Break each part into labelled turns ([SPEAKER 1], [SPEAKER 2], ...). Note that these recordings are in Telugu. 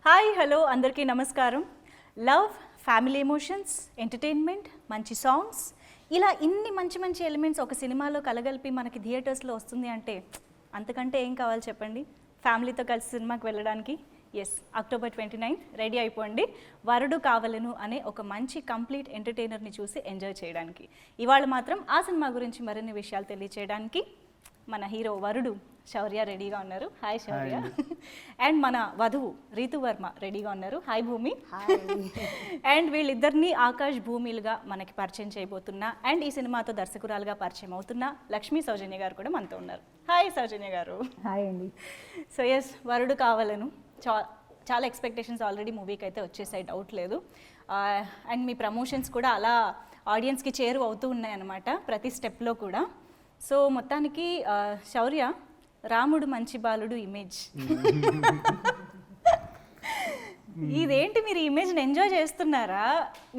[SPEAKER 1] హాయ్ హలో అందరికీ నమస్కారం. లవ్, ఫ్యామిలీ ఎమోషన్స్, ఎంటర్టైన్మెంట్, మంచి సాంగ్స్, ఇలా ఇన్ని మంచి మంచి ఎలిమెంట్స్ ఒక సినిమాలో కలగలిపి మనకి థియేటర్స్లో వస్తుంది అంటే అంతకంటే ఏం కావాలి చెప్పండి. ఫ్యామిలీతో కలిసి సినిమాకి వెళ్ళడానికి ఎస్, అక్టోబర్ 29 రెడీ అయిపోండి. వరుడు కావలను అనే ఒక మంచి కంప్లీట్ ఎంటర్టైనర్ని చూసి ఎంజాయ్ చేయడానికి. ఇవాళ మాత్రం ఆ సినిమా గురించి మరిన్ని విషయాలు తెలియచేయడానికి మన హీరో వరుడు శౌర్య రెడీగా ఉన్నారు. Hi Shaurya. అండ్ మన వధువు రీతు వర్మ రెడీగా ఉన్నారు. హాయ్ భూమి. అండ్ వీళ్ళిద్దరిని ఆకాష్ భూమిలుగా మనకి పరిచయం చేయబోతున్నా అండ్ ఈ సినిమాతో దర్శకురాలుగా పరిచయం అవుతున్న లక్ష్మీ సౌజన్య గారు కూడా మనతో ఉన్నారు. హాయ్ సౌజన్య గారు.
[SPEAKER 2] హాయ్ అండి.
[SPEAKER 1] సో ఎస్, వరుడు కావాలను చాలా ఎక్స్పెక్టేషన్స్ ఆల్రెడీ మూవీకి అయితే వచ్చేసాయి, డౌట్ లేదు. అండ్ మీ ప్రమోషన్స్ కూడా అలా ఆడియన్స్కి చేరువ అవుతూ ఉన్నాయన్నమాట ప్రతి స్టెప్లో కూడా. సో మొత్తానికి శౌర్య, రాముడు మంచి బాలుడు ఇమేజ్ ఇదేంటి, మీరు ఈ ఇమేజ్ని ఎంజాయ్ చేస్తున్నారా?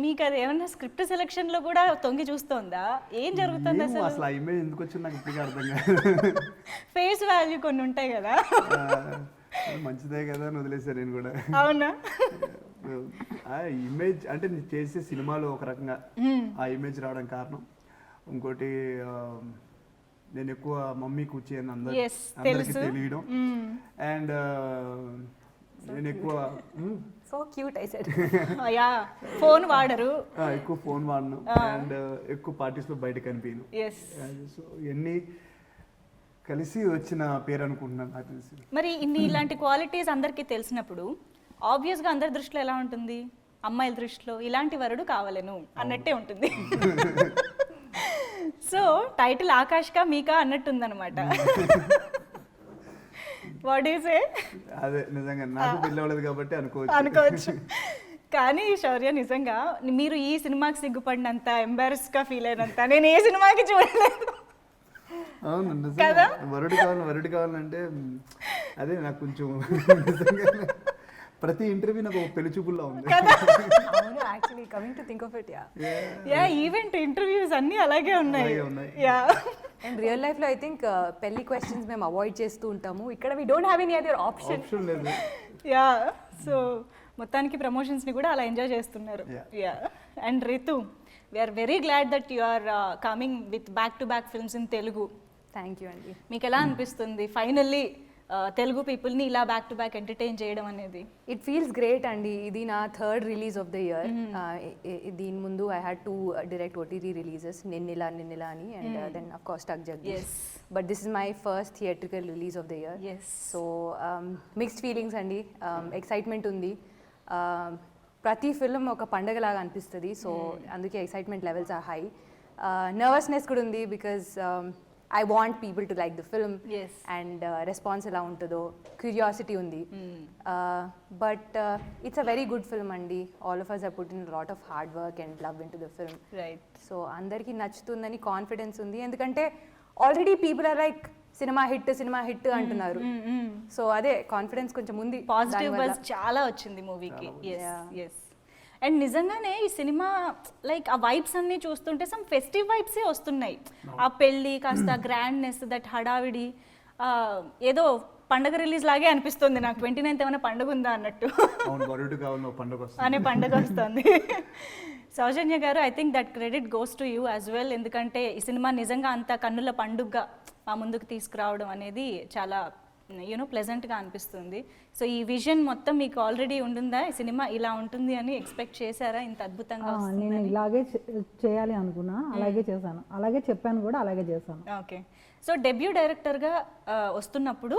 [SPEAKER 1] మీకు అది ఏమన్నా స్క్రిప్ట్ సెలెక్షన్లో కూడా తొంగి చూస్తోందా? ఏం జరుగుతుంది అసలు?
[SPEAKER 3] ఆ ఇమేజ్ ఎందుకు వచ్చింది నాకు ఇప్పటికీ అర్థం కాదు.
[SPEAKER 1] ఫేస్ వాల్యూ కొన్ని ఉంటాయి కదా,
[SPEAKER 3] మంచిదే కదా అని వదిలేసాను నేను కూడా.
[SPEAKER 1] అవునా?
[SPEAKER 3] ఆ ఇమేజ్ అంటే నేను చేసే సినిమాలో ఒక రకంగా ఆ ఇమేజ్ రావడం కారణం. ఇంకోటి నేను ఎక్కువ మమ్మీ కూర్చి అని అందరికి తెలియడం. అండ్ నేను ఎక్కువ
[SPEAKER 2] so cute I said
[SPEAKER 1] phone వాడరు,
[SPEAKER 3] ఎక్కువ ఫోన్ వాడను అండ్ ఎక్కువ పార్టీస్లో బయట కనిపించను. సో ఇవన్నీ కలిసి వచ్చిన పేరు అనుకుంటున్నాను నాకు తెలిసి.
[SPEAKER 1] మరి ఇలాంటి క్వాలిటీస్ అందరికీ తెలిసినప్పుడు ఆబ్వియస్గా అందరి దృష్టిలో ఎలా ఉంటుంది? అమ్మాయిల దృష్టిలో ఇలాంటి వరుడు కావాలను అన్నట్టే ఉంటుంది. సో టైటిల్ ఆకాష్కా మీకా అన్నట్టుందన్నమాట. What is a?
[SPEAKER 3] అదే నిజంగా నాకు పిల్లవలేదు కాబట్టి అనుకోవచ్చు.
[SPEAKER 1] కానీ శౌర్య, నిజంగా మీరు ఈ సినిమాకి సిగ్గుపడినంత, ఎంబారస్గా ఫీల్ అయినంత నేను ఏ సినిమాకి చూడలేదు.
[SPEAKER 3] అవును
[SPEAKER 1] కదా,
[SPEAKER 3] వరుడు కావాలంటే అదే నాకు కొంచెం ప్రతి ఇంటర్వ్యూ నాకు పెళ్లి చూపుల్లో ఉంది.
[SPEAKER 2] Actually coming to think of it
[SPEAKER 1] event interviews అన్నీ అలాగే ఉన్నాయి.
[SPEAKER 2] అండ్ రియల్ లైఫ్ లో ఐ థింక్ పెళ్లి క్వశ్చన్స్ మేము అవాయిడ్ చేస్తూ ఉంటాము. ఇక్కడ we don't have any other option.
[SPEAKER 1] Yeah, so మొత్తానికి ప్రమోషన్స్ ని కూడా అలా ఎంజాయ్ చేస్తున్నారు. Yeah. And Ritu, we're very glad that you are coming with back to back films in Telugu.
[SPEAKER 2] Thank you అండి.
[SPEAKER 1] మీకు ఎలా అనిపిస్తుంది ఫైనల్లీ తెలుగు పీపుల్ని ఇలా బ్యాక్ టు బ్యాక్ ఎంటర్టైన్ చేయడం అనేది?
[SPEAKER 2] ఇట్ ఫీల్స్ గ్రేట్ అండి. ఇది నా third release of the year. దీని ముందు I had 2 direct OTT releases, Ninnila అని, and then of course Tuck Jagadish. But this is my first theatrical release of the year. So mixed feelings అండి. ఎక్సైట్మెంట్ ఉంది. ప్రతి ఫిల్మ్ ఒక పండగలాగా అనిపిస్తుంది. సో అందుకే excitement levels are high. Nervousness కూడా ఉంది because I want people to like the film.
[SPEAKER 1] Yes.
[SPEAKER 2] And response ఎలా ఉంటుందో క్యూరియాసిటీ ఉంది. But it's a very good film అండి. All of us have put in a lot of hard work and love into the film.
[SPEAKER 1] Right.
[SPEAKER 2] So అందరికీ నచ్చుతుందని కాన్ఫిడెన్స్ ఉంది. ఎందుకంటే already people are like cinema hit అంటున్నారు. సో అదే కాన్ఫిడెన్స్ కొంచెం ఉంది.
[SPEAKER 1] పాజిటివ్ బజ్ చాలా వచ్చింది మూవీకి. ఎస్. అండ్ నిజంగానే ఈ సినిమా లైక్ ఆ వైబ్స్ అన్నీ చూస్తుంటే సమ్ ఫెస్టివ్ వైబ్సే వస్తున్నాయి. ఆ పెళ్ళి కాస్త గ్రాండ్నెస్, దట్ హడావిడి, ఏదో పండగ రిలీజ్ లాగే అనిపిస్తుంది నాకు. 29th ఏమైనా పండుగ ఉందా అన్నట్టు అనే పండుగ వస్తుంది. సౌజన్య గారు, I think that credit goes to you as well. ఎందుకంటే ఈ సినిమా నిజంగా అంత కన్నుల పండుగగా మా ముందుకు తీసుకురావడం అనేది చాలా ప్లెజెంట్గా అనిపిస్తుంది. సో ఈ విజన్ మొత్తం మీకు ఆల్రెడీ ఉంటుందా? ఈ సినిమా ఇలా ఉంటుంది అని ఎక్స్పెక్ట్ చేశారా? ఇంత అద్భుతంగా
[SPEAKER 4] నేను ఇలాగే చేయాలి అనుకున్నా, అలాగే చేశాను, అలాగే చెప్పాను కూడా, అలాగే చేశాను.
[SPEAKER 1] ఓకే. సో డెబ్యూ డైరెక్టర్గా వస్తున్నప్పుడు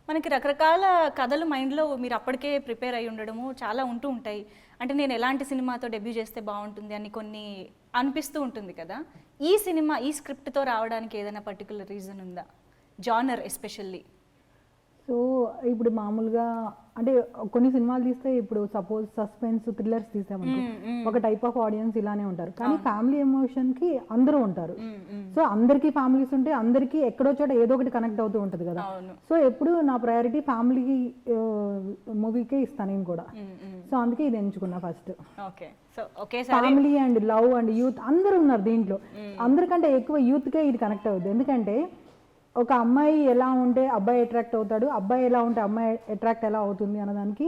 [SPEAKER 1] మనకి రకరకాల కథలు మైండ్లో మీరు అప్పటికే ప్రిపేర్ అయి ఉండడము చాలా ఉంటూ ఉంటాయి. అంటే నేను ఎలాంటి సినిమాతో డెబ్యూ చేస్తే బాగుంటుంది అని కొన్ని అనిపిస్తూ ఉంటుంది కదా. ఈ సినిమా ఈ స్క్రిప్ట్తో రావడానికి ఏదైనా పర్టికులర్ రీజన్ ఉందా? Genre especially.
[SPEAKER 4] సో ఇప్పుడు మామూలుగా అంటే కొన్ని సినిమాలు తీస్తే ఇప్పుడు సపోజ్ సస్పెన్స్ థ్రిల్లర్స్ తీసామనుకో ఒక టైప్ ఆఫ్ ఆడియన్స్ ఇలానే ఉంటారు. కానీ ఫ్యామిలీ ఎమోషన్ కి అందరూ ఉంటారు. సో అందరికీ ఫ్యామిలీస్ ఉంటే అందరికీ ఎక్కడో చోట ఏదో ఒకటి కనెక్ట్ అవుతూ ఉంటుంది కదా. సో ఎప్పుడు నా ప్రయారిటీ ఫ్యామిలీ మూవీకే ఇస్తాను నేను కూడా. సో అందుకే ఇది ఎంచుకున్నా first. Family and love and youth అందరూ ఉన్నారు దీంట్లో. అందరికంటే ఎక్కువ యూత్కే ఇది కనెక్ట్ అవుతుంది. ఎందుకంటే ఒక అమ్మాయి ఎలా ఉంటే అబ్బాయి అట్రాక్ట్ అవుతాడు, అబ్బాయి ఎలా ఉంటే అమ్మాయి అట్రాక్ట్ ఎలా అవుతుంది అన్నదానికి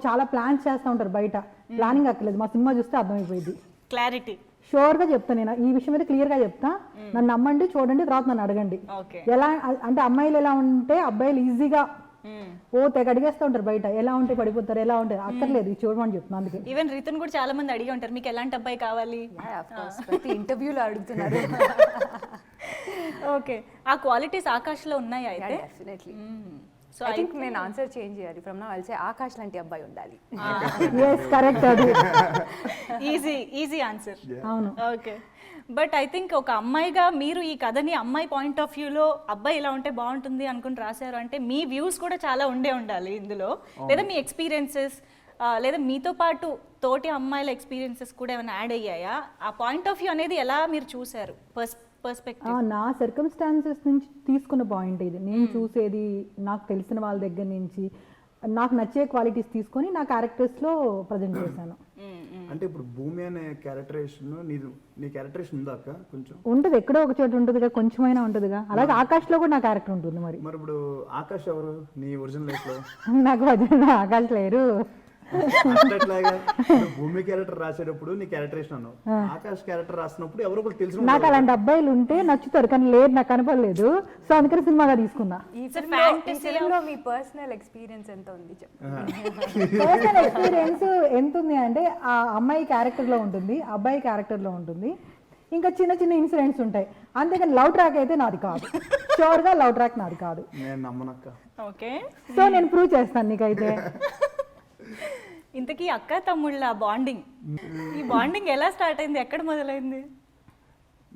[SPEAKER 4] చాలా ప్లాన్స్ చేస్తూ ఉంటారు బయట. ప్లానింగ్ అక్కర్లేదు, మా సినిమా చూస్తే అర్థమైపోయింది.
[SPEAKER 1] క్లారిటీ
[SPEAKER 4] షూర్గా చెప్తాను నేను ఈ విషయం అయితే క్లియర్గా చెప్తా. నన్ను నమ్మండి, చూడండి, తర్వాత నన్ను అడగండి. ఎలా అంటే అమ్మాయిలు ఎలా ఉంటే అబ్బాయిలు ఈజీగా తెగ అడిగేస్తూ ఉంటారు బయట, ఎలా ఉంటే పడిపోతారు, ఎలా ఉంటే అక్కర్లేదు, ఇది చూడమని చెప్తున్నాను. అందుకే
[SPEAKER 1] ఈవెన్ రితన్ కూడా చాలా మంది అడిగి ఉంటారు మీకు ఎలాంటి అబ్బాయి కావాలి,
[SPEAKER 2] ప్రతి ఇంటర్వ్యూలో అడుగుతున్నారు.
[SPEAKER 1] ఓకే ఆ క్వాలిటీస్ ఆకాష్లో ఉన్నాయా అయితే?
[SPEAKER 2] డెఫినెట్లీ.
[SPEAKER 1] సో
[SPEAKER 2] ఐ థింక్ నేను ఆన్సర్ చేంజ్ చేయాలి. From now I'll say Akash లాంటి అబ్బాయి ఉండాలి.
[SPEAKER 4] కరెక్ట్, అది
[SPEAKER 1] ఈజీ ఆన్సర్.
[SPEAKER 4] అవును.
[SPEAKER 1] ఓకే బట్ ఐ థింక్ ఒక అమ్మాయిగా మీరు ఈ కథని అమ్మాయి పాయింట్ ఆఫ్ వ్యూలో అబ్బాయి ఇలా ఉంటే బాగుంటుంది అనుకుని రాశారు అంటే మీ వ్యూస్ కూడా చాలా ఉండాలి ఇందులో, లేదా మీ ఎక్స్పీరియన్సెస్ లేదా మీతో పాటు తోటి అమ్మాయిల ఎక్స్పీరియన్సెస్ కూడా ఏమైనా యాడ్ అయ్యాయా? ఆ పాయింట్ ఆఫ్ వ్యూ అనేది ఎలా మీరు చూసారు పర్స్పెక్టివ్?
[SPEAKER 4] నా సర్కమ్స్టాన్సెస్ నుంచి తీసుకున్న పాయింట్ ఇది. నేను చూసేది నాకు తెలిసిన వాళ్ళ దగ్గర నుంచి నాకు నచ్చే క్వాలిటీస్ తీసుకొని నా క్యారెక్టర్స్లో ప్రజెంట్ చేశాను.
[SPEAKER 3] అంటే ఇప్పుడు భూమి అనే క్యారెక్టరేషన్ నీ క్యారెక్టరేషన్ ఉందా అక్క? కొంచెం
[SPEAKER 4] ఉంటుంది, ఎక్కడో ఒక చోట ఉంటుందిగా, కొంచెమైనా ఉంటుందిగా. అలాగే ఆకాష్లో కూడా నా క్యారెక్టర్ ఉంటుంది. మరి
[SPEAKER 3] ఇప్పుడు ఆకాష్ ఎవరు నీ ఒరిజినల్ లైఫ్ లో?
[SPEAKER 4] నాకు ఒరిజినల్ ఆకాష్ లేరు.
[SPEAKER 3] అట్లాగా భూమి క్యారెక్టర్ రాసేటప్పుడు నీ క్యారెక్టరేషన్ అన్నావు, ఆకాష్ క్యారెక్టర్ రాసినప్పుడు ఎవరో ఒకరు తెలిసిన
[SPEAKER 4] నాకు అలాంటి అబ్బాయిలు ఉంటే నచ్చుతారు, కానీ లేరు, నాకు కనపడలేదు. సో అందుకని సినిమాగా తీసుకున్నా.
[SPEAKER 2] ఈ ఫిల్మ్లో మీ పర్సనల్ ఎక్స్పీరియన్స్ ఎంత ఉంది చెప్పండి.
[SPEAKER 4] పర్సనల్ ఎక్స్పీరియన్స్ ఎంత ఉంది అంటే ఆ అమ్మాయి క్యారెక్టర్లో ఉంటుంది, అబ్బాయి క్యారెక్టర్లో ఉంటుంది, ఇంకా చిన్న చిన్న ఇన్సిడెంట్స్ ఉంటాయి. అంతేకాని లవ్ ట్రాక్ అయితే నాది కాదు, షూర్గా లవ్ ట్రాక్ నాది కాదు.
[SPEAKER 3] నేను నమ్మనక్క.
[SPEAKER 1] ఓకే
[SPEAKER 4] సో నేను ప్రూవ్ చేస్తాను నీకైతే.
[SPEAKER 1] ఇంతకీ అక్క తమ్ముళ్ళ బాండింగ్, ఈ బాండింగ్ ఎలా స్టార్ట్ అయింది, ఎక్కడ మొదలైంది?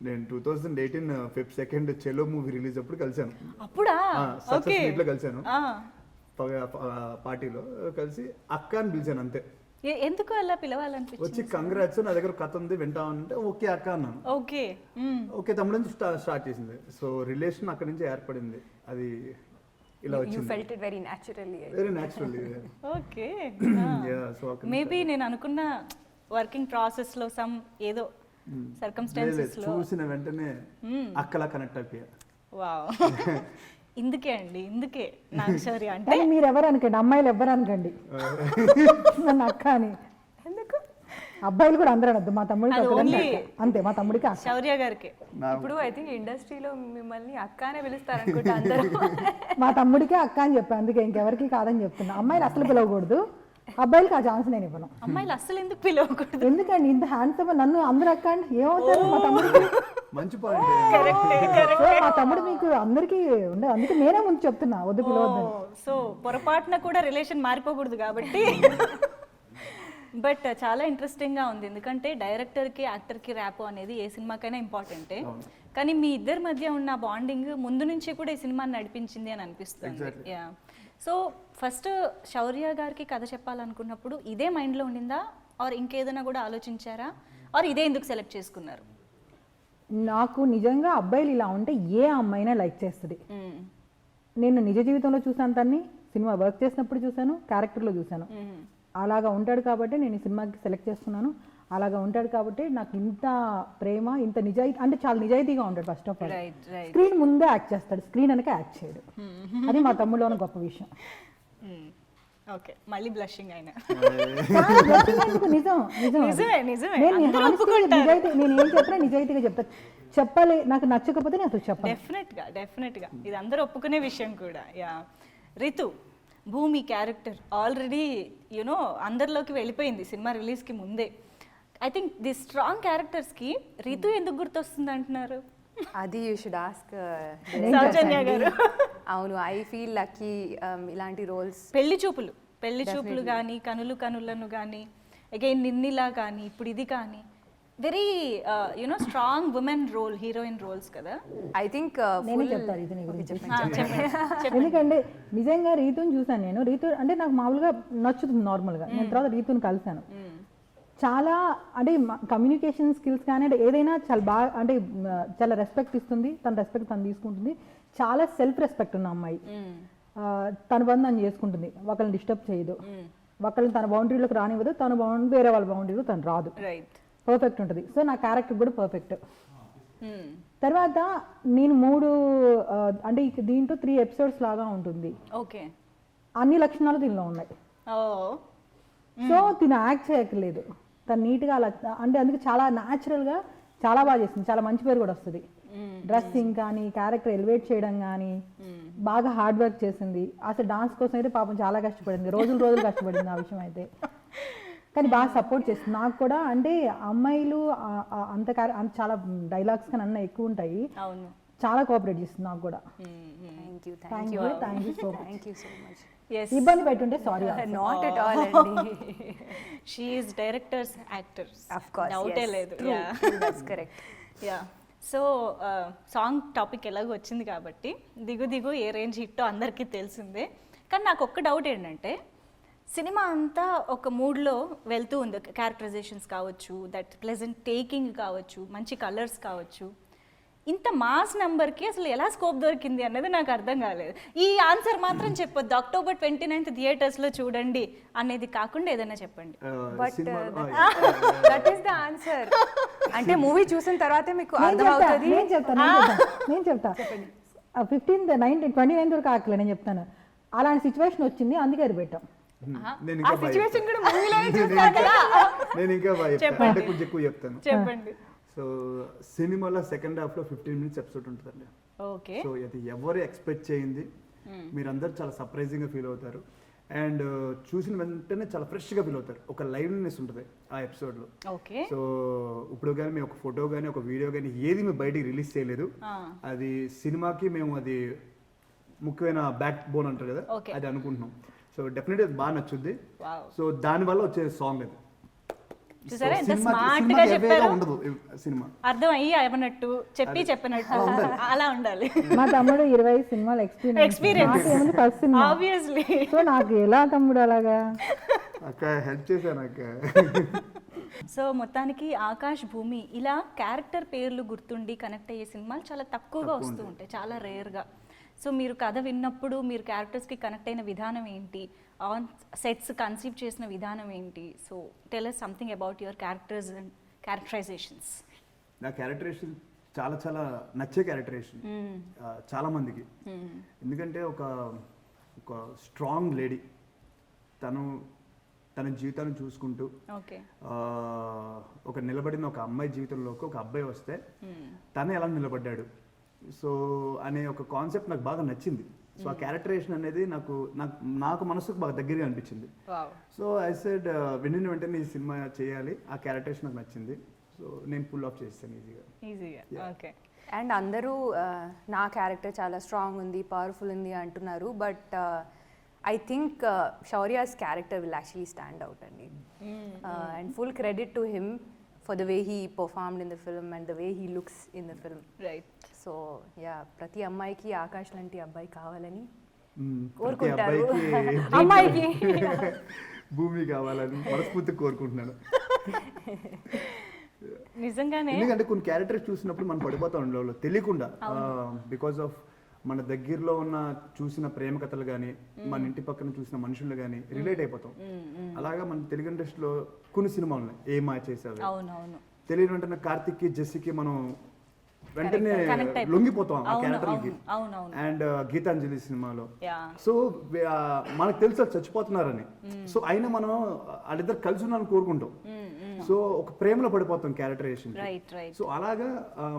[SPEAKER 3] నేను 2018 ఫిబ్రవరి 2 చెలో మూవీ రిలీజ్ అప్పుడు కలిసాను.
[SPEAKER 1] అప్పుడా?
[SPEAKER 3] సక్సెస్ మీట్ లో కలిసాను, పార్టీలో కలిసి అక్క అని పిలిచాను అంతే.
[SPEAKER 1] ఎందుకు అలా పిలవాలనిపించింది?
[SPEAKER 3] వచ్చి కంగ్రాట్స్, నా దగ్గర కథ ఉంది వింటామంటే ఓకే అక్క అన్నాను.
[SPEAKER 1] ఓకే
[SPEAKER 3] ఓకే తమ్ముడు నుంచి స్టార్ట్ చేసింది. సో రిలేషన్ అక్కడి నుంచి ఏర్పడింది. అది ఇలా
[SPEAKER 2] You
[SPEAKER 3] వచ్చింది.
[SPEAKER 2] felt it very naturally.
[SPEAKER 3] Very naturally.
[SPEAKER 1] Okay
[SPEAKER 3] so
[SPEAKER 1] maybe నేను అనుకున్న వర్కింగ్ ప్రాసెస్ లో సమ్ ఏదో సర్కమ్స్టాన్సెస్ లో
[SPEAKER 3] చూసిన వెంటనే అక్కలా కనెక్ట్ అయిపోయా.
[SPEAKER 1] వావ్ ఇందుకే నాగశౌర్య అంటే.
[SPEAKER 4] కానీ మీరు ఎవరు అనకండి, అమ్మాయిలు ఎవరు అనకండి నన్ను అక్క అని.
[SPEAKER 2] ఎందుకు?
[SPEAKER 4] అబ్బాయిలు కూడా అందరూ అనద్దు, మా తమ్ముడికి
[SPEAKER 1] only
[SPEAKER 4] అంతే, మా తమ్ముడికి అక్క.
[SPEAKER 1] శౌర్య గారికి
[SPEAKER 2] ఇప్పుడు ఐ థింక్ ఇండస్ట్రీలో మిమ్మల్ని అక్కనే పిలుస్తారు అనుకుంటా అందరూ.
[SPEAKER 4] మా తమ్ముడికే అక్క అని చెప్పాను, అందుకే ఇంకెవరికి కాదని చెప్తున్నా. అమ్మాయిలు అసలు పిలవకూడదు, అబ్బాయిలకి ఆ ఛాన్స్ నేను ఇవ్వను.
[SPEAKER 1] అమ్మాయిలు అస్సలు ఎందుకు పిలవకూడదు?
[SPEAKER 4] ఎందుకండి ఇంత హ్యాండ్సమ్ నన్ను అందరూ అక్క అంటే ఏమవుతారు? మా తమ్ముడికి
[SPEAKER 3] మంచి పాయింట్.
[SPEAKER 4] సో మా తమ్ముడు మీకు అందరికీ ఉండదు, అందుకే నేనే ముందు చెప్తున్నా వద్దు పిలవద్దని.
[SPEAKER 1] సో పొరపాటున కూడా రిలేషన్ మారిపోకూడదు కాబట్టి. బట్ చాలా ఇంట్రెస్టింగ్గా ఉంది, ఎందుకంటే డైరెక్టర్కి యాక్టర్కి ర్యాపో అనేది ఏ సినిమాకైనా ఇంపార్టెంటే. కానీ మీ ఇద్దరి మధ్య ఉన్న బాండింగ్ ముందు నుంచి కూడా ఈ సినిమాని నడిపించింది అని అనిపిస్తుంది. యా సో ఫస్ట్ శౌర్య గారికి కథ చెప్పాలనుకున్నప్పుడు ఇదే మైండ్లో ఉండిందా, ఆర్ ఇంకేదైనా కూడా ఆలోచించారా, ఆర్ ఇదే ఎందుకు సెలెక్ట్ చేసుకున్నారు?
[SPEAKER 4] నాకు నిజంగా అబ్బాయిలు ఇలా ఉంటే ఏ అమ్మాయినా లైక్ చేస్తుంది. నేను నిజ జీవితంలో చూసాను, తన్ని సినిమా వర్క్ చేసినప్పుడు చూశాను, క్యారెక్టర్లో చూశాను. అలాగా ఉంటాడు కాబట్టి నేను ఈ సినిమాకి సెలెక్ట్ చేస్తున్నాను. అలాగా ఉంటాడు కాబట్టి నాకు ఇంత ప్రేమ, ఇంత నిజాయితీ, అంటే చాలా నిజాయితీగా ఉంటాడు. ఫస్ట్ ఆఫ్ ఆల్ స్క్రీన్ ముందే యాక్ట్ చేస్తాడు, స్క్రీన్ వెనక యాక్ట్ చేయడు. అది మా తమ్ముడులో ఉన్న గొప్ప విషయం.
[SPEAKER 1] ఓకే మళ్ళీ బ్లషింగ్ అయినా
[SPEAKER 4] నిజం నేను ఏం చెప్పినా నిజాయితీగా చెప్తా. చెప్పాలి, నాకు నచ్చకపోతే నేను అసలు చెప్పాలి.
[SPEAKER 1] డెఫినెట్గా ఇది అందరూ ఒప్పుకునే విషయం కూడా. యా రితు, భూమి క్యారెక్టర్ ఆల్రెడీ యునో అందరిలోకి వెళ్ళిపోయింది సినిమా రిలీజ్కి ముందే. ఐ థింక్ ది స్ట్రాంగ్ క్యారెక్టర్స్కి రితు ఎందుకు గుర్తొస్తుంది అంటున్నారు?
[SPEAKER 2] అది యూ షుడ్ ఆస్క్
[SPEAKER 1] సౌజన్య గారు.
[SPEAKER 2] అవును, ఐ ఫీల్ లక్కీ ఇలాంటి రోల్స్. పెళ్లి చూపులు కానీ, కనులను కానీ, అగైన్ నిన్నిలా కానీ, ఇప్పుడు ఇది కానీ, very you know strong women role, heroine roles కదా. ఐ థింక్
[SPEAKER 4] నేనే చెప్తాను రీతుని గురించి. ఎందుకంటే నిజంగా రీతుని చూసాను నేను. రీతు అంటే నాకు మామూలుగా నచ్చుతుంది నార్మల్గా. నేను తర్వాత రీతుని కలిసాను. చాలా అంటే కమ్యూనికేషన్ స్కిల్స్ కానీ అంటే ఏదైనా చాలా బాగా, అంటే చాలా రెస్పెక్ట్ ఇస్తుంది, తన రెస్పెక్ట్ తను తీసుకుంటుంది. చాలా సెల్ఫ్ రెస్పెక్ట్ ఉన్న అమ్మాయి. తన పని తను చేసుకుంటుంది, ఒకరిని డిస్టర్బ్ చేయదు, ఒకరిని తన బౌండరీలోకి రానివ్వదు, తన వేరే వాళ్ళ బౌండరీలో తను రాదు. పర్ఫెక్ట్ ఉంటుంది. సో నా క్యారెక్టర్ కూడా పర్ఫెక్ట్. తర్వాత నేను 3 అంటే దీంట్లో 3 ఎపిసోడ్స్ లాగా ఉంటుంది.
[SPEAKER 1] ఓకే.
[SPEAKER 4] అన్ని లక్షణాలు దీనిలో ఉన్నాయి.
[SPEAKER 1] ఓ.
[SPEAKER 4] సో తిను యాక్ట్ చేయక్కర్లేదు, తను నీట్గా అలా అంటే అందుకే చాలా న్యాచురల్గా చాలా బాగా చేస్తుంది. చాలా మంచి పేరు కూడా వస్తుంది. డ్రెస్సింగ్ కానీ క్యారెక్టర్ ఎలివేట్ చేయడం కానీ బాగా హార్డ్ వర్క్ చేసింది. అసలు డాన్స్ కోసం అయితే పాపం చాలా కష్టపడింది, రోజులు కష్టపడింది ఆ విషయం అయితే. కానీ బాగా సపోర్ట్ చేస్తుంది నాకు కూడా. అంటే అమ్మాయిలు అంత చాలా డైలాగ్స్ కానీ అన్న ఎక్కువ ఉంటాయి, చాలా కోఆపరేట్ చేస్తుంది నాకు కూడా. Thank you so much. ఇబ్బంది పెట్టుంటే సారీ.
[SPEAKER 2] నాట్ ఎట్ ఆల్ అండి.
[SPEAKER 1] She is directors actors,
[SPEAKER 2] of course,
[SPEAKER 1] డౌటే లేదు.
[SPEAKER 2] That's correct.
[SPEAKER 1] Yeah. So song topic ఎలాగో వచ్చింది కాబట్టి దిగు దిగు ఏ రేంజ్ హిట్టో అందరికీ తెలిసిందే. కానీ నాకు ఒక్క డౌట్ ఏంటంటే సినిమా అంతా ఒక మూడ్లో వెళ్తూ ఉంది. క్యారెక్టరైజేషన్స్ కావచ్చు, దట్ ప్లెజెంట్ టేకింగ్ కావచ్చు, మంచి కలర్స్ కావచ్చు. ఇంత మాస్ నెంబర్కి అసలు ఎలా స్కోప్ దొరికింది అన్నది నాకు అర్థం కాలేదు. ఈ ఆన్సర్ మాత్రం చెప్పొద్దు, October 29th థియేటర్స్లో చూడండి అనేది కాకుండా ఏదైనా చెప్పండి.
[SPEAKER 2] But that is the answer. అంటే మూవీ చూసిన తర్వాతే మీకు అర్థమవుతుంది.
[SPEAKER 4] నేను చెప్తా 15th 29th వరకు ఆకలే. నేను చెప్తాను అలాంటి సిచ్యువేషన్ వచ్చింది, అందుకే అది పెట్టాం.
[SPEAKER 2] ఆ సిచ్యువేషన్ కూడా మూవీలోనే చూస్తారు కదా.
[SPEAKER 3] నేను ఇంకా అంటే కొంచెం ఎక్కువ చెప్తాను.
[SPEAKER 1] చెప్పండి.
[SPEAKER 3] సో సినిమాలో సెకండ్ హాఫ్లో 15 minutes ఎపిసోడ్ ఉంటుందండి.
[SPEAKER 1] ఓకే.
[SPEAKER 3] సో అది ఎవరు ఎక్స్పెక్ట్ చేయింది, మీరందరూ చాలా సర్ప్రైజింగ్గా ఫీల్ అవుతారు. అండ్ చూసిన వెంటనే చాలా ఫ్రెష్గా ఫీల్ అవుతారు. ఒక లైవ్నెస్ ఉంటుంది ఆ ఎపిసోడ్లో.
[SPEAKER 1] ఓకే.
[SPEAKER 3] సో ఇప్పుడు కానీ మేము ఒక ఫోటో కానీ ఒక వీడియో కానీ ఏది మేము బయటికి రిలీజ్ చేయలేదు. అది సినిమాకి మేము అది ముఖ్యమైన బ్యాక్ బోన్ అంటారు కదా, అది అనుకుంటున్నాం. సో డెఫినెట్గా అది బాగా నచ్చుద్ది. సో దానివల్ల వచ్చే సాంగ్ అది.
[SPEAKER 1] చూసారా ఎంత స్మార్ట్ గా చెప్పారు.
[SPEAKER 3] ఉండదు సినిమా
[SPEAKER 1] అర్థం అయ్యి చెప్పినట్టు చెప్పినట్టు అలా ఉండాలి.
[SPEAKER 4] మా తమ్ముడు 20 సినిమాలు experience first cinema
[SPEAKER 1] obviously.
[SPEAKER 4] So నాకు ఎలా తమ్ముడు అలాగా
[SPEAKER 3] అక్క హెల్ప్ చేశాను అక్క.
[SPEAKER 1] సో మొత్తానికి ఆకాష్ భూమి ఇలా క్యారెక్టర్ పేర్లు గుర్తుండి కనెక్ట్ అయ్యే సినిమాలు చాలా తక్కువగా వస్తూ ఉంటాయి, చాలా రేర్గా. సో మీరు కథ విన్నప్పుడు మీరు క్యారెక్టర్స్కి కనెక్ట్ అయిన విధానం ఏంటి, ఆన్ సెట్స్ కన్సీవ్ చేసిన విధానం ఏంటి? So tell us something about your characters and characterisations.
[SPEAKER 3] నా క్యారెక్టరైజేషన్ చాలా చాలా నచ్చే క్యారెక్టరైజేషన్ చాలా మందికి. ఎందుకంటే ఒక స్ట్రాంగ్ లేడీ, తన జీవితాన్ని చూసుకుంటూ ఒక నిలబడిన ఒక అమ్మాయి జీవితంలోకి ఒక అబ్బాయి వస్తే తను ఎలా నిలబడ్డాడు సో అనే ఒక కాన్సెప్ట్ నాకు బాగా నచ్చింది. సో ఆ క్యారెక్టరైజేషన్ అనేది నాకు మనసుకు బాగా దగ్గరగా అనిపించింది. సో ఐ సెడ్ విన్న వెంటనే ఈ సినిమా చేయాలి, ఆ క్యారెక్టరైజేషన్ నాకు నచ్చింది. సో నేను పుల్ ఆఫ్ చేస్తాను ఈజీగా.
[SPEAKER 1] ఓకే.
[SPEAKER 2] అండ్ అందరూ నా క్యారెక్టర్ చాలా స్ట్రాంగ్ ఉంది, పవర్ఫుల్ ఉంది అంటున్నారు. But I think Shaurya's character will actually stand out అండి. And full credit to him for the way he performed in the film and the way he looks in the film.
[SPEAKER 1] Right.
[SPEAKER 2] So yeah, ప్రతి అమ్మాయికి ఆకాష్ లాంటి అబ్బాయి కావాలని కోరుకుంటారు. అమ్మాయికి
[SPEAKER 3] భూమి కావాలని మనస్ఫూర్తిగా కోరుకుంటున్నాను.
[SPEAKER 1] నిజంగానే
[SPEAKER 3] ఎందుకంటే కొన్ని క్యారెక్టర్స్ చూసినప్పుడు మనం పడిపోతాం అందులో తెలియకుండా, బికాస్ ఆఫ్ మన దగ్గరలో ఉన్న చూసిన ప్రేమ కథలు కానీ మన ఇంటి పక్కన చూసిన మనుషులు కానీ రిలేట్ అయిపోతాం. అలాగా మన తెలుగు ఇండస్ట్రీలో కొన్ని సినిమాలు ఉన్నాయి, ఏమా చేసావు తెలియని వెంటనే కార్తిక్కి జెస్సీకి మనం వెంటనే లొంగిపోతాం ఆ క్యారెక్టర్లకి. అండ్ గీతాంజలి సినిమాలో సో మనకు తెలుసు చచ్చిపోతున్నారని, సో అయినా మనం వాళ్ళిద్దరు కలిసి ఉన్నారని కోరుకుంటాం. సో ఒక ప్రేమలో పడిపోతాం క్యారెక్టరైజేషన్. సో అలాగా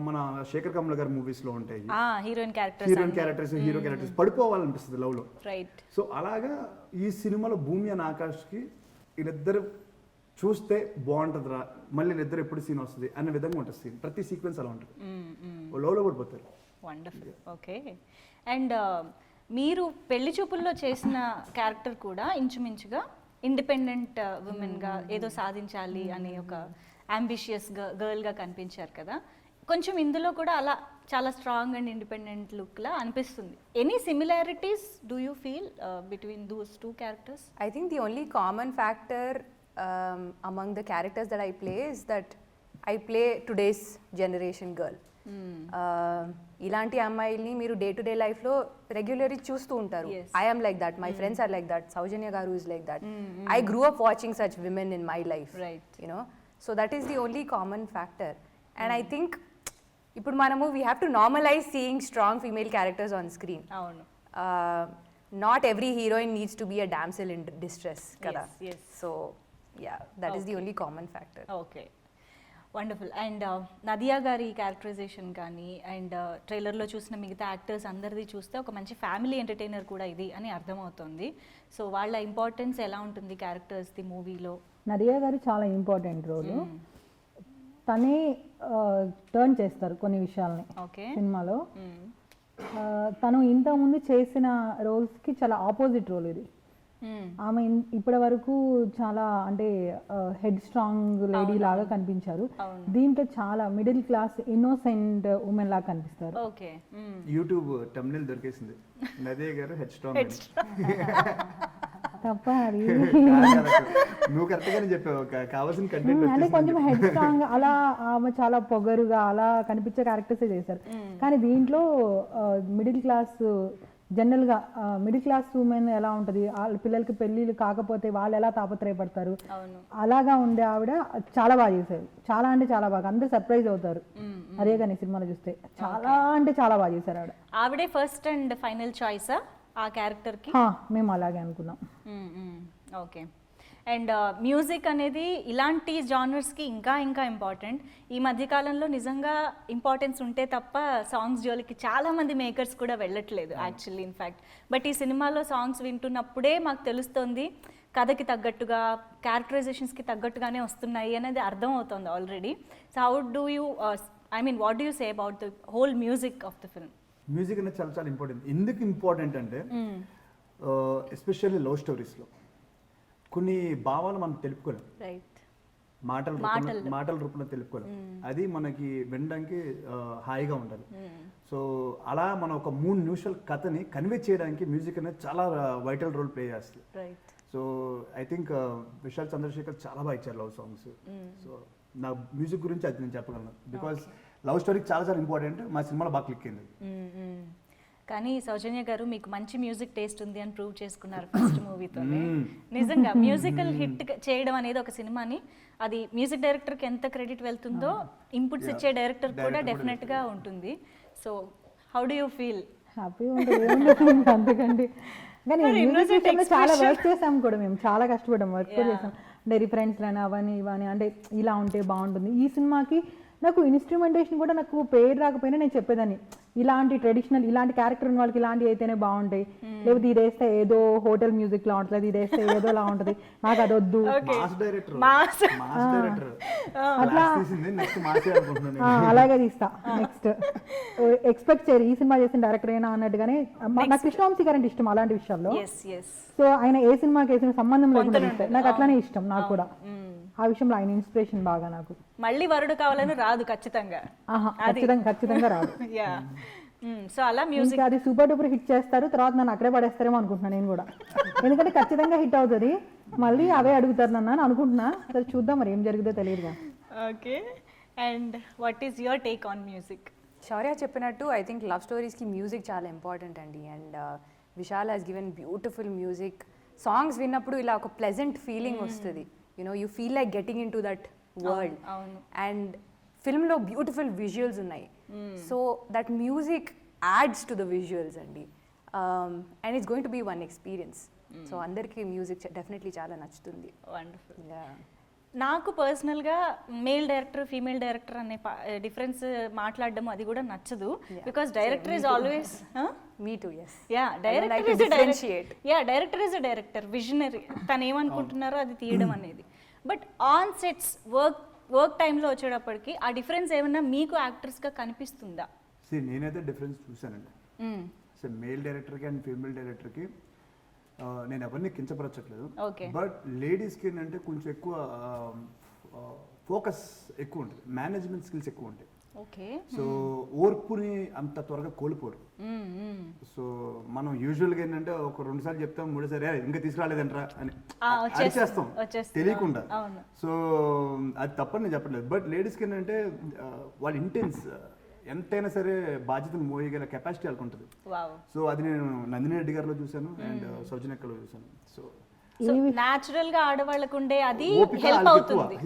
[SPEAKER 3] మన శేఖర్ కమల గారి మూవీస్ లో ఉంటాయి హీరోయిన్ క్యారెక్టర్స్ హీరో క్యారెక్టర్స్ పడిపోవాలనిపిస్తుంది లవ్ లో. సో అలాగా ఈ సినిమాలో భూమి అని ఆకాష్కి వీళ్ళిద్దరు చూస్తే బాగుంటుందిరా, మళ్ళీ వీళ్ళిద్దరు ఎప్పుడు సీన్ వస్తుంది అనే విధంగా ఉంటుంది సీన్. ప్రతి సీక్వెన్స్ అలా ఉంటుంది, లవ్లో పడిపోతారు.
[SPEAKER 1] వండర్ఫుల్. ఓకే. అండ్ మీరు పెళ్లి చూపుల్లో చేసిన క్యారెక్టర్ కూడా ఇంచుమించుగా ఇండిపెండెంట్ ఉమెన్గా ఏదో సాధించాలి అనే ఒక అంబిషియస్ గర్ల్గా కనిపించారు కదా. కొంచెం ఇందులో కూడా అలా చాలా స్ట్రాంగ్ అండ్ ఇండిపెండెంట్ లుక్లా అనిపిస్తుంది. Any similarities do you feel between those two characters?
[SPEAKER 2] I think the only common factor among the characters that I play is that I play today's generation girl. ఇలాంటి అమ్మాయిల్ని మీరు డే టు డే లైఫ్లో రెగ్యులర్లీ చూస్తూ ఉంటారు. I am like that, my friends are like that, Soujanya garu is like that. I grew up watching such women in my life, you know. So that is the only common factor. And I think ఇప్పుడు మనము we have to normalize seeing strong female characters on screen.
[SPEAKER 1] అవును.
[SPEAKER 2] Not every heroine needs to be a damsel in distress కదా.
[SPEAKER 1] yes.
[SPEAKER 2] So yeah, that is the only common factor.
[SPEAKER 1] Okay, wonderful. And Nadiya గారి క్యారెక్టరైజేషన్ కానీ అండ్ ట్రైలర్లో చూసిన మిగతా యాక్టర్స్ అందరిది చూస్తే ఒక మంచి ఫ్యామిలీ ఎంటర్టైనర్ కూడా ఇది అని అర్థమవుతుంది. సో వాళ్ళ ఇంపార్టెన్స్ ఎలా ఉంటుంది క్యారెక్టర్స్ది మూవీలో?
[SPEAKER 4] నదియా గారు చాలా ఇంపార్టెంట్ రోల్. తనే టర్న్ చేస్తారు కొన్ని విషయాల్ని
[SPEAKER 1] ఓకే.
[SPEAKER 4] సినిమాలో. తను ఇంతకుముందు చేసిన రోల్స్కి చాలా ఆపోజిట్ రోల్ ఇది. ఆమె ఇప్పటి వరకు చాలా అంటే హెడ్ స్ట్రాంగ్ లేడీ లాగా కనిపించారు. దీంట్లో చాలా మిడిల్ క్లాస్ ఇన్నోసెంట్ ఉమెన్ లాగా కనిపిస్తారు.
[SPEAKER 1] ఓకే.
[SPEAKER 3] యూట్యూబ్ తమ్నెయిల్ దొరికేసింది, నదియా గారు హెడ్ స్ట్రాంగ్.
[SPEAKER 4] తప్ప అది
[SPEAKER 3] నువ్వు కరెక్ట్ గానే చెప్పావు, కావాల్సిన కంటెంట్
[SPEAKER 4] అంటే కొంచెం హెడ్ స్ట్రాంగ్ అలా ఆమె చాలా పొగరుగా అలా కనిపించే క్యారెక్టర్స్ చేశారు. కానీ దీంట్లో మిడిల్ క్లాస్ జనరల్గా మిడిల్ క్లాస్ ఉమెన్ ఎలా ఉంటుంది, వాళ్ళ పిల్లలకి పెళ్ళిళ్ళు కాకపోతే వాళ్ళు ఎలా తాపత్రయపడతారు, అలాగా ఉండే ఆవిడ చాలా బాగా చేశారు. చాలా అంటే చాలా బాగా, అందరూ సర్ప్రైజ్ అవుతారు అదే కానీ సినిమాలో చూస్తే. చాలా అంటే చాలా బాగా చేశారు ఆవిడ.
[SPEAKER 1] ఆవిడే ఫస్ట్ అండ్ ఫైనల్ చాయిసా ఆ క్యారెక్టర్కి?
[SPEAKER 4] మేము అలాగే అనుకున్నాం.
[SPEAKER 1] ఓకే. అండ్ మ్యూజిక్ అనేది ఇలాంటి జానర్స్కి ఇంకా ఇంకా ఇంపార్టెంట్. ఈ మధ్యకాలంలో నిజంగా ఇంపార్టెన్స్ ఉంటే తప్ప సాంగ్స్ జోలికి చాలామంది మేకర్స్ కూడా వెళ్ళట్లేదు యాక్చువల్లీ ఇన్ఫ్యాక్ట్. బట్ ఈ సినిమాలో సాంగ్స్ వింటున్నప్పుడే మాకు తెలుస్తుంది కథకి తగ్గట్టుగా క్యారెక్టరైజేషన్స్కి తగ్గట్టుగానే వస్తున్నాయి అనేది అర్థం అవుతుంది already. So how do you what do you say about the whole music of the film?
[SPEAKER 3] Music అనేది చాలా చాలా ఇంపార్టెంట్. ఎందుకు ఇంపార్టెంట్ అంటే ఎస్పెషల్లీ లవ్ స్టోరీస్లో కొన్ని భావాలు మనం తెలుపుకోలేం, మాటల రూపంలో తెలుపుకోలేం. అది మనకి వినడానికి హాయిగా ఉండాలి. సో అలా మనం ఒక 3 నిమిషాల కథని కన్వే చేయడానికి మ్యూజిక్ అనేది చాలా వైటల్ రోల్ ప్లే చేస్తుంది. So I think Vishal Chandrasekhar చాలా బాగా ఇచ్చారు లవ్ సాంగ్స్. సో నా మ్యూజిక్ గురించి అది నేను చెప్పగలను, బికాస్ లవ్ స్టోరీకి చాలా చాలా ఇంపార్టెంట్. మా సినిమాలో బాగా క్లిక్ అయింది.
[SPEAKER 1] కానీ సౌజన్య గారు మీకు మంచి మ్యూజిక్ టేస్ట్ ఉంది అని ప్రూవ్ చేసుకున్నారు ఫస్ట్ మూవీతోనే. నిజంగా మ్యూజికల్ హిట్ చేయడం అనేది ఒక సినిమాని, అది మ్యూజిక్ డైరెక్టర్కి ఎంత క్రెడిట్ వెళ్తుందో ఇన్పుట్స్ ఇచ్చే డైరెక్టర్ కూడా డెఫినెట్గా ఉంటుంది. So how do you feel?
[SPEAKER 4] హ్యాపీగా ఉంటుంది అంతకండి. కానీ మ్యూజిక్ చాలా వర్క్ చేసాం కూడా, మేము చాలా కష్టపడ్డాం, వర్క్ కూడా చేసాం. అంటే రిఫరెన్స్లు అని అవన్నీ ఇవన్నీ, అంటే ఇలా ఉంటే బాగుంటుంది. ఈ సినిమాకి నాకు ఇన్స్ట్రుమెంటేషన్ కూడా నాకు పేరు రాకపోయినా నేను చెప్పేదాన్ని, ఇలాంటి ట్రెడిషనల్ ఇలాంటి క్యారెక్టర్ ఉన్న వాళ్ళకి ఇలాంటివి అయితేనే బాగుంటాయి, లేకపోతే ఇది వేస్తే ఏదో హోటల్ మ్యూజిక్ లా ఉంటుంది, ఇది వేస్తే ఏదోలా ఉంటుంది, నాకు అది వద్దు. అట్లా అలాగే తీస్తా. నెక్స్ట్ ఎక్స్పెక్ట్ చేయరు ఈ సినిమా చేసిన డైరెక్టర్ అయినా అన్నట్టుగానే. నాకు కృష్ణవంశీ గారు అంటే ఇష్టం అలాంటి విషయాల్లో. సో ఆయన ఏ సినిమాకి వేసిన సంబంధం లేకుండా తీస్తారు, నాకు అట్లానే ఇష్టం. నాకు కూడా ఆ విషయంలో ఆయన ఇన్స్పిరేషన్ బాగా. నాకు
[SPEAKER 1] మళ్ళీ వరుడు కావాలని రాదు ఖచ్చితంగా,
[SPEAKER 4] ఖచ్చితంగా రాదు.
[SPEAKER 1] సో అలా మ్యూజిక్
[SPEAKER 4] అది సూపర్ డూపర్ హిట్ చేస్తారు, తర్వాత నన్ను అక్కడే పడేస్తారేమో అనుకుంటున్నాను నేను కూడా. ఎందుకంటే ఖచ్చితంగా హిట్ అవుతుంది, మళ్ళీ అవే అడుగుతారు నన్ను అని అనుకుంటున్నా. సరే చూద్దాం, మరి ఏం జరిగితే తెలియదుగా.
[SPEAKER 1] Okay. And what is your take on music?
[SPEAKER 2] Shourya చెప్పినట్టు ఐ థింక్ లవ్ స్టోరీస్కి మ్యూజిక్ చాలా ఇంపార్టెంట్ అండి. And Vishal has given beautiful music. Songs విన్నప్పుడు ఇలా ఒక ప్లెజెంట్ ఫీలింగ్ వస్తుంది. You feel like getting into that world. And film lo beautiful visuals unnai, so that music adds to the visuals andi, and it's going to be one experience. So andarki music definitely chaala nachutundi.
[SPEAKER 1] Wonderful. Yeah. నాకు పర్సనల్గా మేల్ డైరెక్టర్ ఫీమేల్ డైరెక్టర్ అనే డిఫరెన్స్ మాట్లాడడం అది కూడా నచ్చదు. Because director is always director is a director, visionary, తను ఏమనుకుంటున్నారో అది తీయడం అనేది. బట్ ఆన్ సెట్స్ వర్క్ టైంలో వచ్చేటప్పటికి ఆ డిఫరెన్స్ ఏమన్నా మీకు యాక్టర్స్గా కనిపిస్తుందా?
[SPEAKER 3] నేనైతే డిఫరెన్స్ చూసానండి. సో మేల్ డైరెక్టర్కి అండ్ ఫీమేల్ డైరెక్టర్కి నేను ఎవరిని కించపరచట్లేదు, బట్ లేడీస్కి ఏంటంటే కొంచెం ఎక్కువ ఫోకస్ ఎక్కువ ఉంటుంది, మేనేజ్మెంట్ స్కిల్స్ ఎక్కువ ఉంటాయి. సో ఓర్పుని అంత త్వరగా కోల్పోరు. సో మనం యూజువల్గా ఏంటంటే ఒక 2 సార్లు చెప్తాం, 3 సార్లు ఇంకా తీసుకురాలేదంటారా అని అరిచేస్తాం తెలియకుండా. సో అది తప్పని నేను చెప్పట్లేదు, బట్ లేడీస్కి ఏంటంటే వాళ్ళ ఇంటెన్స్ ఎంతైనా సరే బాధ్యతను మోయగల కెపాసిటీ వాళ్ళకి ఉంటుంది. సో అది నేను నందిని రెడ్డి గారిలో చూసాను అండ్ సౌజన్యక్కలో చూసాను. సో
[SPEAKER 1] నేచురల్ గా ఆడవాళ్ళకు ఉండే అది
[SPEAKER 3] హెల్ప్ అవుతుంది,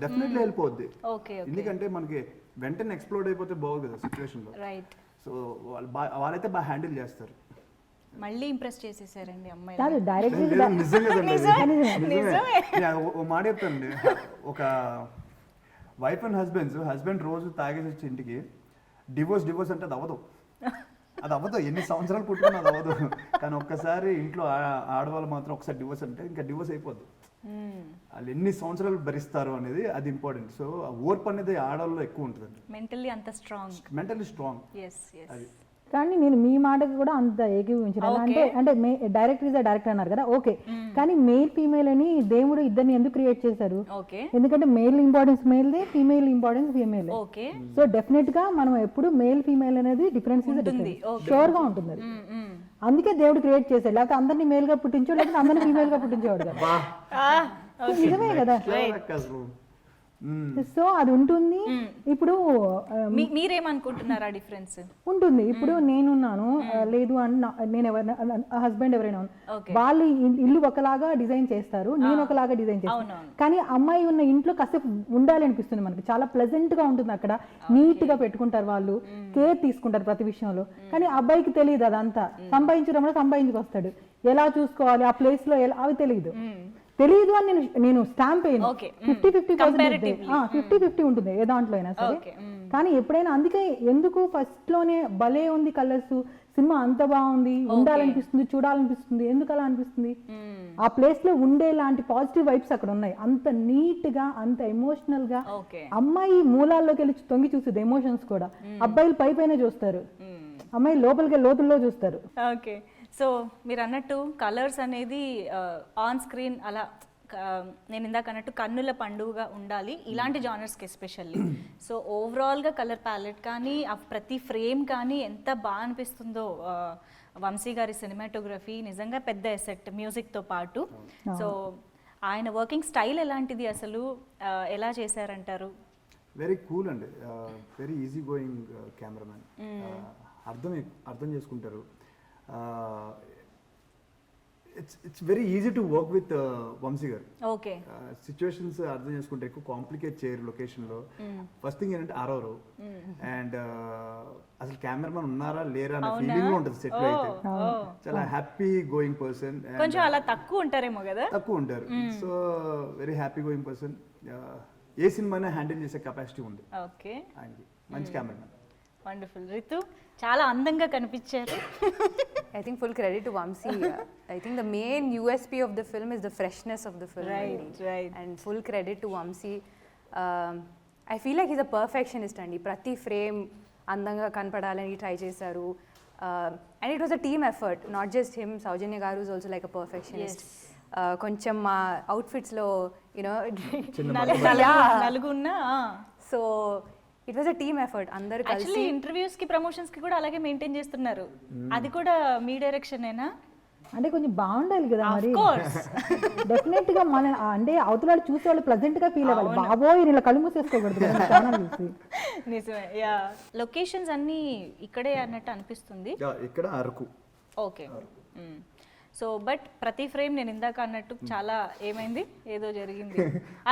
[SPEAKER 3] డెఫినెట్లీ హెల్ప్ అవుద్ది. ఎందుకంటే మనకి వెంటనే ఎక్స్ప్లోడ్ అయిపోతే బాగు కదా సిచ్యువేషన్లో.
[SPEAKER 1] రైట్.
[SPEAKER 3] సో వాళ్ళైతే బాగా హ్యాండిల్ చేస్తారు.
[SPEAKER 1] మళ్ళీ ఇంప్రెస్ చేసేసారండి అమ్మాయి.
[SPEAKER 4] కాదు డైరెక్ట్
[SPEAKER 3] నిజంగా ఓ మాట చెప్తానండి, ఒక వైఫ్ అండ్ హస్బెండ్ రోజు తాగేసి వచ్చి ఇంటికి డివోర్స్ అంటే అది అవ్వదు ఎన్ని సంవత్సరాలు పుట్టుకున్నా అది అవ్వదు. కానీ ఒక్కసారి ఇంట్లో ఆడవాళ్ళు మాత్రం ఒకసారి డివోర్స్ అంటే ఇంకా డివోర్స్ అయిపోద్ది. వాళ్ళు ఎన్ని సంవత్సరాలు భరిస్తారు అనేది అది ఇంపార్టెంట్. సో ఆ ఓర్పు అనేది ఆడవాళ్ళలో ఎక్కువ ఉంటుంది,
[SPEAKER 1] మెంటల్లీ అంత స్ట్రాంగ్.
[SPEAKER 3] Mentally strong. అది
[SPEAKER 4] కానీ నేను మీ మాటకి కూడా అంత ఏకీభవించను. అంటే డైరెక్టర్ ఇస్ డైరెక్టర్ అన్నారు కదా, ఓకే. కానీ మేల్ ఫీమేల్ అని దేవుడు ఇద్దరిని ఎందుకు క్రియేట్ చేశారు? ఎందుకంటే మేల్ ఇంపార్టెన్స్ మేల్దే, female importance female. So definite గా మనం ఎప్పుడు మేల్ ఫీమేల్ అనేది డిఫరెన్స్ షూర్ గా ఉంటుంది. అది అందుకే దేవుడు క్రియేట్ చేశాడు. లేకపోతే అందరినీ మేల్ గా పుట్టించాడు, లేకపోతే అందరినీ ఫీమేల్ గా పుట్టించేవాడు కదా. నిజమే కదా. సో అది ఉంటుంది. ఇప్పుడు
[SPEAKER 1] మీరేమనుకుంటున్నారా డిఫరెన్స్
[SPEAKER 4] ఉంటుంది. ఇప్పుడు నేనున్నాను, లేదు నేను హస్బెండ్ ఎవరైనా వాళ్ళు ఇల్లు ఒకలాగా డిజైన్ చేస్తారు, నేను ఒకలాగా డిజైన్ చేస్తాను. కానీ అమ్మాయి ఉన్న ఇంట్లో కాసేపు ఉండాలి అనిపిస్తుంది మనకి. చాలా ప్లెజెంట్ గా ఉంటుంది అక్కడ, నీట్ గా పెట్టుకుంటారు వాళ్ళు, కేర్ తీసుకుంటారు ప్రతి విషయంలో. కానీ అబ్బాయికి తెలియదు అదంతా. సంపాదించడంలో సంపాదించుకొస్తాడు, ఎలా చూసుకోవాలి ఆ ప్లేస్ లో అవి తెలియదు అని నేను స్టాంప్ అయ్యాను. 50-50 ఉంటుంది ఏ దాంట్లో అయినా సరే. కానీ ఎప్పుడైనా అందుకే ఎందుకు ఫస్ట్ లోనే భలే ఉంది కలర్స్, సినిమా అంత బాగుంది, ఉండాలనిపిస్తుంది, చూడాలనిపిస్తుంది. ఎందుకు అలా అనిపిస్తుంది? ఆ ప్లేస్ లో ఉండే లాంటి పాజిటివ్ వైబ్స్ అక్కడ ఉన్నాయి. అంత నీట్ గా, అంత ఎమోషనల్ గా. అమ్మాయి మూలాల్లోకి వెళ్ళి తొంగి చూస్తుంది ఎమోషన్స్ కూడా. అబ్బాయిలు పైన చూస్తారు, అమ్మాయి లోపలికి లోతుల్లో చూస్తారు.
[SPEAKER 1] ఓకే. సో మీరు అన్నట్టు కలర్స్ అనేది ఆన్ స్క్రీన్ అలా నేను ఇందాక అన్నట్టు కన్నుల పండుగగా ఉండాలి ఇలాంటి జానర్స్కి ఎస్పెషల్లీ. సో ఓవరాల్గా కలర్ ప్యాలెట్ కానీ ప్రతి ఫ్రేమ్ కానీ ఎంత బాగా అనిపిస్తుందో. వంశీ గారి సినిమాటోగ్రఫీ నిజంగా పెద్ద ఎసెట్ మ్యూజిక్తో పాటు. సో ఆయన వర్కింగ్ స్టైల్ ఎలాంటిది, అసలు ఎలా చేశారంటారు?
[SPEAKER 3] వెరీ కూల్ అండి, వెరీ ఈజీ గోయింగ్ కెమెరామ్యాన్. అర్థం చేసుకుంటారు. It's very easy to work with Vamsi గారు.
[SPEAKER 1] ఓకే.
[SPEAKER 3] సిచ్యువేషన్స్ అర్థం చేసుకుంటే ఎక్కువ కాంప్లికేట్ చేయరు లొకేషన్లో. ఫస్ట్ థింగ్ ఏంటంటే ఆరవరు, అండ్ అసలు కెమెరామెన్ ఉన్నారా లేరా అనే ఫీలింగ్ ఉంటుంది సెట్ లో అయితే. చాలా హ్యాపీ గోయింగ్ పర్సన్.
[SPEAKER 1] కొంచెం అలా తక్కువ ఉంటారేమో కదా.
[SPEAKER 3] తక్కువ ఉంటారు. So very happy going person. ఏ సినిమానే హ్యాండిల్ చేసే కెపాసిటీ ఉంది.
[SPEAKER 1] ఓకే.
[SPEAKER 3] మంచి కెమెరామెన్.
[SPEAKER 1] వండర్ఫుల్. రితు చాలా అందంగా కనిపించారు.
[SPEAKER 2] I think full credit to Vamsi. I think the main USP of the film is the freshness of the film.
[SPEAKER 1] Right.
[SPEAKER 2] And full credit to Vamsi. I feel like he's a perfectionist andi. Prati frame andanga kanpadalani try chesaru. And it was a team effort, not just him. Saujanya garu is also like a perfectionist. Koncham outfits lo, you know,
[SPEAKER 1] నలుగున్నా.
[SPEAKER 2] So it was a team effort. అందరూ కలిసి
[SPEAKER 1] యాక్చువల్లీ ఇంటర్వ్యూస్ కి ప్రమోషన్స్ కి కూడా అలాగే మెయింటైన్ చేస్తున్నారు. అది కూడా మీ డైరెక్షనేనా?
[SPEAKER 4] అంటే కొంచెం బాగుండాలి కదా మరి. డెఫినెట్ గా మన అంటే అవతల చూసే వాళ్ళు ప్లెజెంట్ గా ఫీల్ అవ్వాలి. బాబోయ్ ఇలా కళ్ళు మూసేసుకోకూడదు.
[SPEAKER 1] నిజమే. యా. లొకేషన్స్ అన్ని ఇక్కడే అన్నట్టు అనిపిస్తుంది.
[SPEAKER 3] ఇక్కడ అరకు.
[SPEAKER 1] ఓకే. సో బట్ ప్రతి ఫ్రేమ్ నేను ఇందాక అన్నట్టు చాలా ఏమైంది, ఏదో జరిగింది.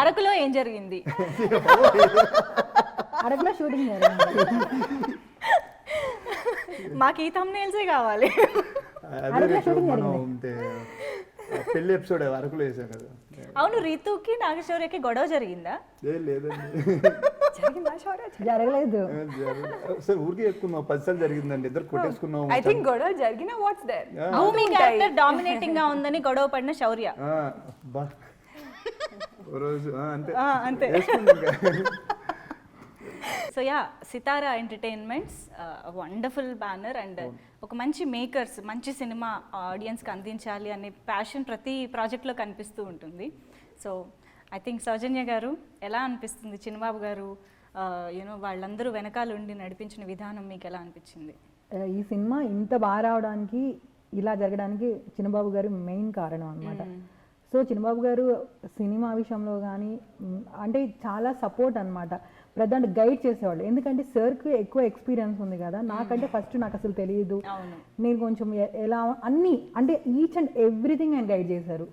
[SPEAKER 1] అరకులో ఏం జరిగింది?
[SPEAKER 4] అరకులో షూటింగ్
[SPEAKER 1] మాకు ఈ థంబ్నెయిల్సే కావాలి.
[SPEAKER 3] పెళ్లి ఎపిసోడ్ అరకులో వేసాం కదా.
[SPEAKER 1] అవును, రీతుకి నాగశౌర్యకి గొడవ జరిగిందా?
[SPEAKER 4] జరగలేదు.
[SPEAKER 3] సార్ ఊరికి ఎక్కున్నాం 10 సార్లు జరిగిందండి. ఇద్దరు కొట్టేసుకున్నాం.
[SPEAKER 2] ఐ థింక్ గొడవ జరిగిన what's there.
[SPEAKER 1] Bhoomi character dominating గా ఉందని గొడవ పడిన శౌర్య. అంతే. So yeah, Sithara entertainments wonderful banner and ఒక మంచి మేకర్స్, మంచి సినిమా ఆడియన్స్కి అందించాలి అనే ప్యాషన్ ప్రతి ప్రాజెక్ట్లో కనిపిస్తూ ఉంటుంది. సో ఐ థింక్ సౌజన్య గారు ఎలా అనిపిస్తుంది? చిన్నబాబు గారు యూనో వాళ్ళందరూ వెనకాల ఉండి నడిపించిన విధానం మీకు ఎలా అనిపించింది?
[SPEAKER 4] ఈ సినిమా ఇంత బాగా రావడానికి, ఇలా జరగడానికి చిన్నబాబు గారు మెయిన్ కారణం అనమాట. సో చిన్నబాబు గారు సినిమా విషయంలో కానీ అంటే చాలా సపోర్ట్ అనమాట. ప్రధాన గైడ్ చేసేవాళ్ళు. ఎందుకంటే సార్కి ఎక్కువ ఎక్స్పీరియన్స్ ఉంది కదా, నాకంటే ఫస్ట్ నాకు అసలు తెలియదు, నేను కొంచెం ఎలా అన్నీ అంటే ఈచ్ అండ్ ఎవ్రీథింగ్ ఆయన గైడ్ చేశారు.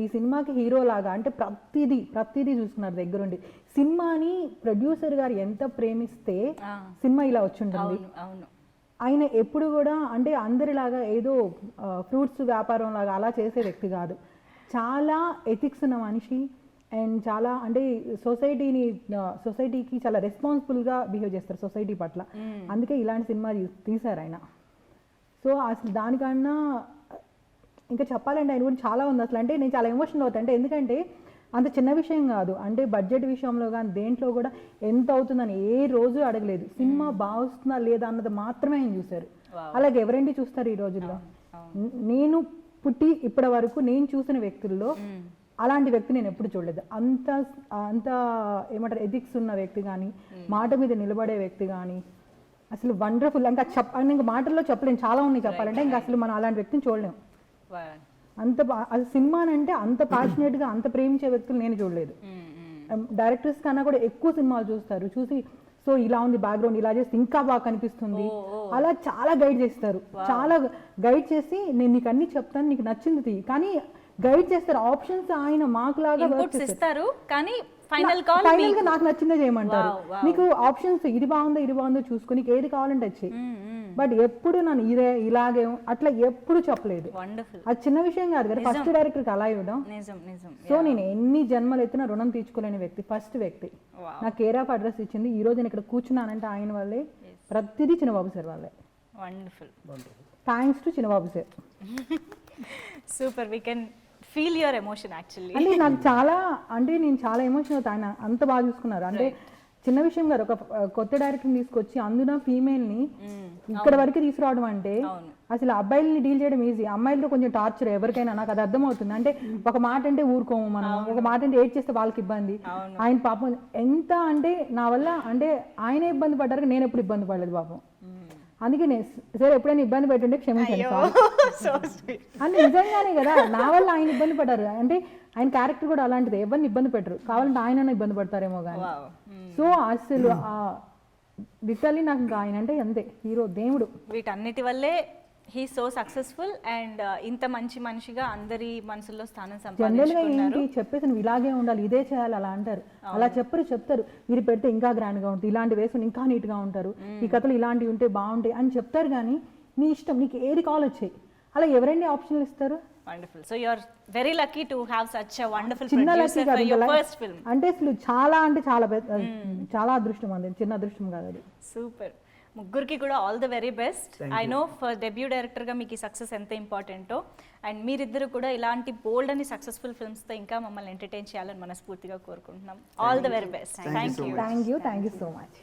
[SPEAKER 4] ఈ సినిమాకి హీరో లాగా అంటే ప్రతిదీ చూసుకున్నారు దగ్గరుండి. సినిమాని ప్రొడ్యూసర్ గారు ఎంత ప్రేమిస్తే సినిమా ఇలా వచ్చుంటుంది. ఆయన ఎప్పుడు కూడా అంటే అందరిలాగా ఏదో ఫ్రూట్స్ వ్యాపారం లాగా అలా చేసే వ్యక్తి కాదు. చాలా ఎథిక్స్ ఉన్న మనిషి అండ్ చాలా అంటే సొసైటీకి చాలా రెస్పాన్సిబుల్గా బిహేవ్ చేస్తారు సొసైటీ పట్ల. అందుకే ఇలాంటి సినిమా తీశారు ఆయన. సో అసలు దానికన్నా ఇంకా చెప్పాలంటే ఆయన గురించి చాలా ఉంది అసలు. అంటే నేను చాలా ఎమోషనల్ అవుతాను. అంటే ఎందుకంటే అంత చిన్న విషయం కాదు, అంటే బడ్జెట్ విషయంలో కానీ దేంట్లో కూడా ఎంత అవుతుందని ఏ రోజు అడగలేదు. సినిమా బాగుస్తుందా లేదా అన్నది మాత్రమే ఆయన చూశారు. అలాగే ఎవరండి చూస్తారు ఈ రోజుల్లో? నేను పుట్టి ఇప్పటి వరకు నేను చూసిన వ్యక్తుల్లో అలాంటి వ్యక్తి నేను ఎప్పుడు చూడలేదు. అంత ఏమంటారు ఎథిక్స్ ఉన్న వ్యక్తి కానీ, మాట మీద నిలబడే వ్యక్తి కానీ అసలు వండర్ఫుల్. ఇంకా ఇంకా మాటల్లో చెప్పలేము, చాలా ఉన్నాయి చెప్పాలంటే. ఇంకా అసలు మనం అలాంటి వ్యక్తిని చూడలేము. అంత అది సినిమానంటే అంత ప్యాషనేట్గా అంత ప్రేమించే వ్యక్తులు నేను చూడలేదు. డైరెక్టర్స్ కన్నా కూడా ఎక్కువ సినిమాలు చూసి సో ఇలా ఉంది బ్యాక్గ్రౌండ్, ఇలా చేస్తే ఇంకా బాగా కనిపిస్తుంది, అలా చాలా గైడ్ చేస్తారు. చాలా గైడ్ చేసి నేను నీకు అన్ని చెప్తాను, నీకు నచ్చింది కానీ గైడ్ చేస్తారు. ఆప్షన్స్ ఆయన మాకు లాగా
[SPEAKER 1] ఇస్తారు కానీ
[SPEAKER 4] ఫైనల్ గా నాకు నచ్చిందే చేయమంటారు. నీకు ఆప్షన్స్ ఇది బాగుందో చూసుకుని నీకు ఏది కావాలంటే వచ్చి. బట్ ఎప్పుడు నన్ను ఇలాగే అట్లా ఎప్పుడు చెప్పలేదు. అది చిన్న విషయం కాదు కదా ఫస్ట్ డైరెక్టర్కి అలా ఇవ్వడం. సో నేను ఎన్ని జన్మలు ఎత్తినా రుణం తీర్చుకోలేని వ్యక్తి, ఫస్ట్ వ్యక్తి. నాకు కేర్ ఆఫ్ అడ్రస్ ఇచ్చింది. ఈ రోజు నేను ఇక్కడ కూర్చున్నానంటే ఆయన వల్లే, ప్రతిదీ చిన్నబాబు సార్ వల్లే. Thanks to Chinnababu sir.
[SPEAKER 1] Super, we can feel your emotion actually.
[SPEAKER 4] అంటే నాకు నేను చాలా ఎమోషన్ అవుతా. ఆయన అంత బాగా చూసుకున్నారు. అంటే చిన్న విషయం గారు ఒక కొత్త డైరెక్టర్ని తీసుకొచ్చి అందున ఫీమేల్ని ఇక్కడ వరకు తీసుకురావడం అంటే అసలు అబ్బాయిల్ని డీల్ చేయడం ఈజీ, అమ్మాయిలతో కొంచెం టార్చర్ ఎవరికైనా. నాకు అది అర్థమవుతుంది. అంటే ఒక మాట అంటే ఊరుకోము మనం, ఒక మాట అంటే ఏడ్ చేస్తే వాళ్ళకి ఇబ్బంది. ఆయన పాపం ఎంత అంటే నా వల్ల అంటే ఆయన ఇబ్బంది పడ్డారు, నేను ఎప్పుడు ఇబ్బంది పడలేదు పాపం. అందుకే నేను సార్ ఎప్పుడైనా ఇబ్బంది పెట్టుంటే క్షమించండి అంటే నిజంగానే కదా, నా వల్ల ఆయన ఇబ్బంది పడ్డారు. అంటే ఆయన క్యారెక్టర్ కూడా అలాంటిది, ఎవరిని ఇబ్బంది పెట్టరు, కావాలంటే ఆయన ఇబ్బంది పడతారేమో కానీ. సో అసలు లిటరల్లీ నాకు ఇంకా ఆయన అంటే అంతే హీరో, దేవుడు.
[SPEAKER 1] వీటన్నిటి వల్లే హీ సో సక్సెస్ఫుల్ అండ్ ఇంత మంచి మనిషిగా అందరి మనసుల్లో స్థానం సంపాదించుకున్నారు.
[SPEAKER 4] ఏంటి చెప్పేసి నువ్వు ఇలాగే ఉండాలి, ఇదే చేయాలి అలా అంటారు. అలా చెప్తారు మీరు పెడితే ఇంకా గ్రాండ్గా ఉంటుంది, ఇలాంటి వేసుకుని ఇంకా నీట్గా ఉంటారు, ఈ కథలు ఇలాంటివి ఉంటే బాగుంటాయి అని చెప్తారు. కానీ నీ ఇష్టం, నీకు ఏది కాల్ వచ్చాయి. అలా ఎవరండి ఆప్షన్లు ఇస్తారు?
[SPEAKER 1] Wonderful. So you are very lucky to have such a wonderful
[SPEAKER 4] చిన్న
[SPEAKER 1] producer for your first film.
[SPEAKER 4] అంటే అసలు చాలా చాలా అదృష్టం అండి, చిన్న అదృష్టం కాదు అది.
[SPEAKER 1] సూపర్. ముగ్గురికి కూడా all the very best. I know for debut డైరెక్టర్గా మీకు ఈ సక్సెస్ ఎంత ఇంపార్టెంటో, అండ్ మీరిద్దరు కూడా ఇలాంటి బోల్డ్ అని సక్సెస్ఫుల్ ఫిల్మ్స్తో ఇంకా మమ్మల్ని ఎంటర్టైన్ చేయాలని మనస్ఫూర్తిగా కోరుకుంటున్నాం. All the very best. Thank you
[SPEAKER 4] so much.